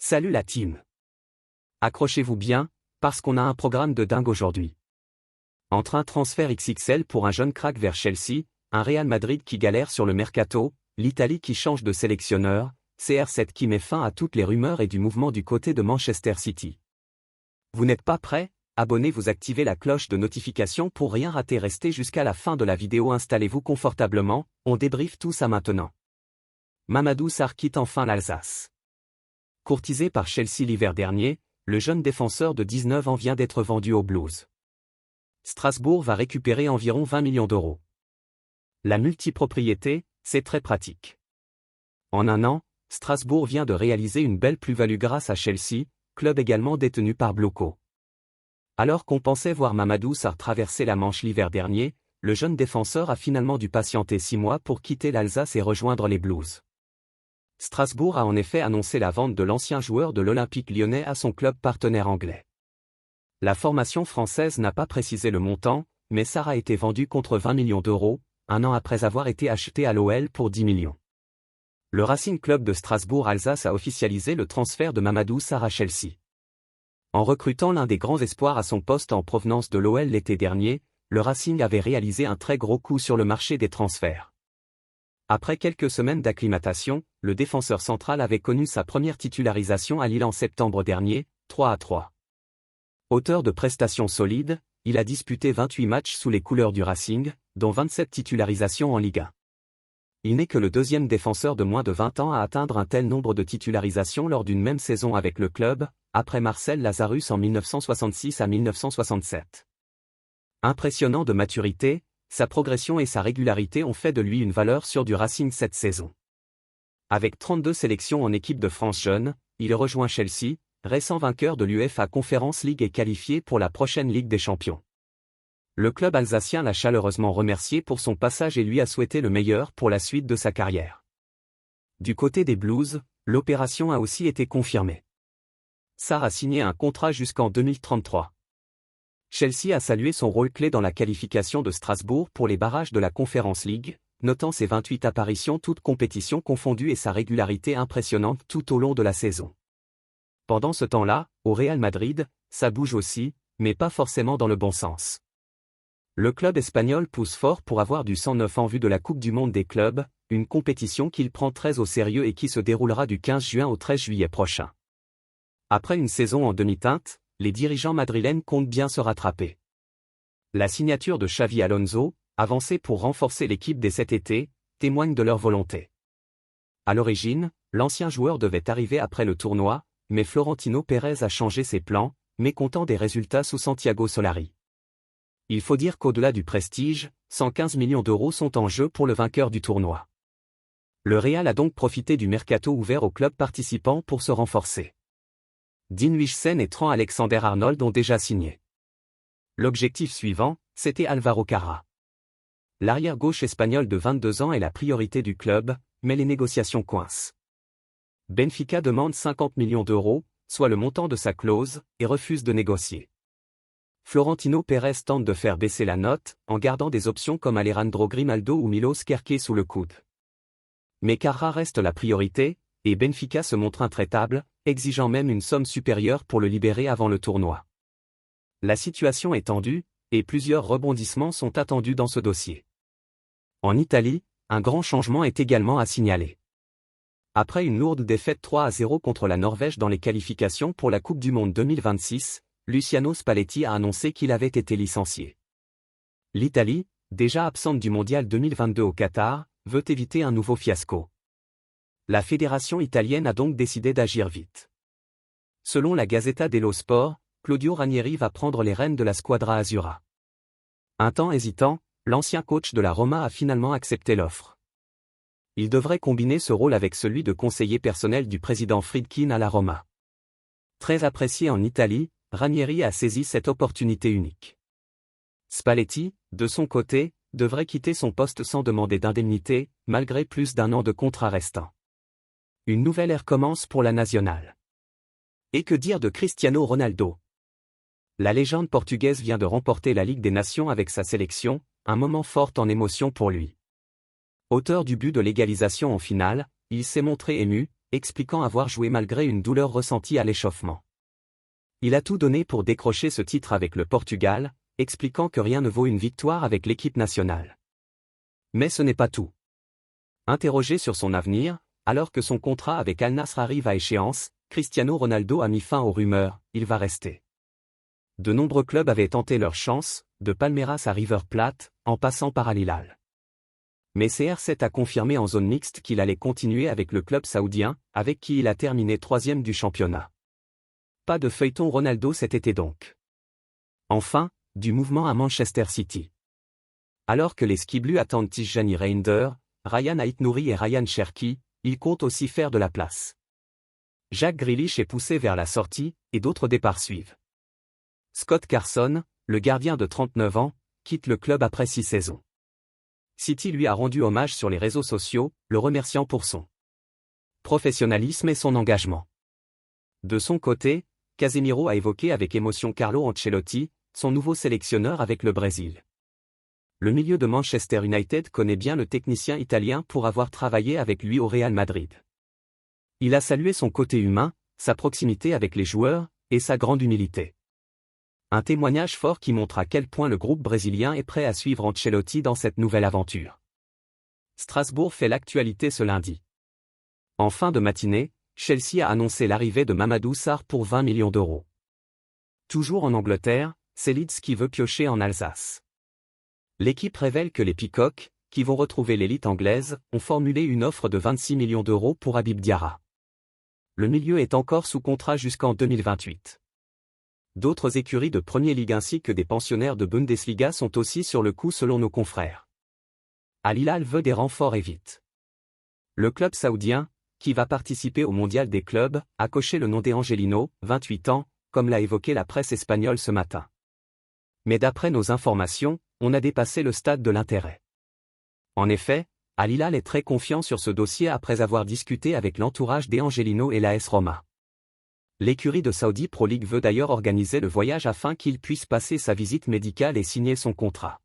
Salut la team. Accrochez-vous bien, parce qu'on a un programme de dingue aujourd'hui. Entre un transfert XXL pour un jeune crack vers Chelsea, un Real Madrid qui galère sur le mercato, l'Italie qui change de sélectionneur, CR7 qui met fin à toutes les rumeurs et du mouvement du côté de Manchester City. Vous n'êtes pas prêts? Abonnez-vous, activez la cloche de notification pour rien rater, restez jusqu'à la fin de la vidéo, installez-vous confortablement, on débriefe tout ça maintenant. Mamadou Sarr quitte enfin l'Alsace. Courtisé par Chelsea l'hiver dernier, le jeune défenseur de 19 ans vient d'être vendu aux Blues. Strasbourg va récupérer environ 20 millions d'euros. La multipropriété, c'est très pratique. En un an, Strasbourg vient de réaliser une belle plus-value grâce à Chelsea, club également détenu par Bluco. Alors qu'on pensait voir Mamadou Sarr traverser la Manche l'hiver dernier, le jeune défenseur a finalement dû patienter 6 mois pour quitter l'Alsace et rejoindre les Blues. Strasbourg a en effet annoncé la vente de l'ancien joueur de l'Olympique lyonnais à son club partenaire anglais. La formation française n'a pas précisé le montant, mais Sarr a été vendu contre 20 millions d'euros, un an après avoir été acheté à l'OL pour 10 millions. Le Racing Club de Strasbourg-Alsace a officialisé le transfert de Mamadou Sarr à Chelsea. En recrutant l'un des grands espoirs à son poste en provenance de l'OL l'été dernier, le Racing avait réalisé un très gros coup sur le marché des transferts. Après quelques semaines d'acclimatation, le défenseur central avait connu sa première titularisation à Lille en septembre dernier, 3-3. Auteur de prestations solides, il a disputé 28 matchs sous les couleurs du Racing, dont 27 titularisations en Ligue 1. Il n'est que le deuxième défenseur de moins de 20 ans à atteindre un tel nombre de titularisations lors d'une même saison avec le club, après Marcel Lazarus en 1966 à 1967. Impressionnant de maturité, sa progression et sa régularité ont fait de lui une valeur sûre du Racing cette saison. Avec 32 sélections en équipe de France jeune, il rejoint Chelsea, récent vainqueur de l'UEFA Conference League et qualifié pour la prochaine Ligue des Champions. Le club alsacien l'a chaleureusement remercié pour son passage et lui a souhaité le meilleur pour la suite de sa carrière. Du côté des Blues, l'opération a aussi été confirmée. Sarr a signé un contrat jusqu'en 2033. Chelsea a salué son rôle clé dans la qualification de Strasbourg pour les barrages de la Conference League, notant ses 28 apparitions toutes compétitions confondues et sa régularité impressionnante tout au long de la saison. Pendant ce temps-là, au Real Madrid, ça bouge aussi, mais pas forcément dans le bon sens. Le club espagnol pousse fort pour avoir du 109 en vue de la Coupe du Monde des clubs, une compétition qu'il prend très au sérieux et qui se déroulera du 15 juin au 13 juillet prochain. Après une saison en demi-teinte, les dirigeants madrilènes comptent bien se rattraper. La signature de Xavi Alonso, avancée pour renforcer l'équipe dès cet été, témoigne de leur volonté. À l'origine, l'ancien joueur devait arriver après le tournoi, mais Florentino Pérez a changé ses plans, mécontent des résultats sous Santiago Solari. Il faut dire qu'au-delà du prestige, 115 millions d'euros sont en jeu pour le vainqueur du tournoi. Le Real a donc profité du mercato ouvert aux clubs participants pour se renforcer. Dean Huijsen et Trent Alexander-Arnold ont déjà signé. L'objectif suivant, c'était Alvaro Carra. L'arrière-gauche espagnol de 22 ans est la priorité du club, mais les négociations coincent. Benfica demande 50 millions d'euros, soit le montant de sa clause, et refuse de négocier. Florentino Pérez tente de faire baisser la note, en gardant des options comme Alejandro Grimaldo ou Milos Kerkez sous le coude. Mais Carra reste la priorité, et Benfica se montre intraitable, exigeant même une somme supérieure pour le libérer avant le tournoi. La situation est tendue, et plusieurs rebondissements sont attendus dans ce dossier. En Italie, un grand changement est également à signaler. Après une lourde défaite 3-0 contre la Norvège dans les qualifications pour la Coupe du Monde 2026, Luciano Spalletti a annoncé qu'il avait été licencié. L'Italie, déjà absente du Mondial 2022 au Qatar, veut éviter un nouveau fiasco. La fédération italienne a donc décidé d'agir vite. Selon la Gazzetta dello Sport, Claudio Ranieri va prendre les rênes de la Squadra Azzurra. Un temps hésitant, l'ancien coach de la Roma a finalement accepté l'offre. Il devrait combiner ce rôle avec celui de conseiller personnel du président Friedkin à la Roma. Très apprécié en Italie, Ranieri a saisi cette opportunité unique. Spalletti, de son côté, devrait quitter son poste sans demander d'indemnité, malgré plus d'un an de contrat restant. Une nouvelle ère commence pour la nationale. Et que dire de Cristiano Ronaldo? La légende portugaise vient de remporter la Ligue des Nations avec sa sélection, un moment fort en émotion pour lui. Auteur du but de l'égalisation en finale, il s'est montré ému, expliquant avoir joué malgré une douleur ressentie à l'échauffement. Il a tout donné pour décrocher ce titre avec le Portugal, expliquant que rien ne vaut une victoire avec l'équipe nationale. Mais ce n'est pas tout. Interrogé sur son avenir, alors que son contrat avec Al Nassr arrive à échéance, Cristiano Ronaldo a mis fin aux rumeurs, il va rester. De nombreux clubs avaient tenté leur chance, de Palmeiras à River Plate, en passant par Al Hilal. Mais CR7 a confirmé en zone mixte qu'il allait continuer avec le club saoudien, avec qui il a terminé 3e du championnat. Pas de feuilleton Ronaldo cet été donc. Enfin, du mouvement à Manchester City. Alors que les Skiblu attendent Tijjani Reinder, Ryan Aït-Nouri et Ryan Cherki, ils comptent aussi faire de la place. Jack Grealish est poussé vers la sortie, et d'autres départs suivent. Scott Carson, le gardien de 39 ans, quitte le club après 6 saisons. City lui a rendu hommage sur les réseaux sociaux, le remerciant pour son professionnalisme et son engagement. De son côté, Casemiro a évoqué avec émotion Carlo Ancelotti, son nouveau sélectionneur avec le Brésil. Le milieu de Manchester United connaît bien le technicien italien pour avoir travaillé avec lui au Real Madrid. Il a salué son côté humain, sa proximité avec les joueurs, et sa grande humilité. Un témoignage fort qui montre à quel point le groupe brésilien est prêt à suivre Ancelotti dans cette nouvelle aventure. Strasbourg fait l'actualité ce lundi. En fin de matinée, Chelsea a annoncé l'arrivée de Mamadou Sarr pour 20 millions d'euros. Toujours en Angleterre, c'est Leeds qui veut piocher en Alsace. L'équipe révèle que les Peacocks, qui vont retrouver l'élite anglaise, ont formulé une offre de 26 millions d'euros pour Habib Diarra. Le milieu est encore sous contrat jusqu'en 2028. D'autres écuries de Premier League ainsi que des pensionnaires de Bundesliga sont aussi sur le coup selon nos confrères. Al Hilal veut des renforts et vite. Le club saoudien, qui va participer au mondial des clubs, a coché le nom d'Angelino, 28 ans, comme l'a évoqué la presse espagnole ce matin. Mais d'après nos informations, on a dépassé le stade de l'intérêt. En effet, Al Hilal est très confiant sur ce dossier après avoir discuté avec l'entourage d'Angelino et l'AS Roma. L'écurie de Saudi Pro League veut d'ailleurs organiser le voyage afin qu'il puisse passer sa visite médicale et signer son contrat.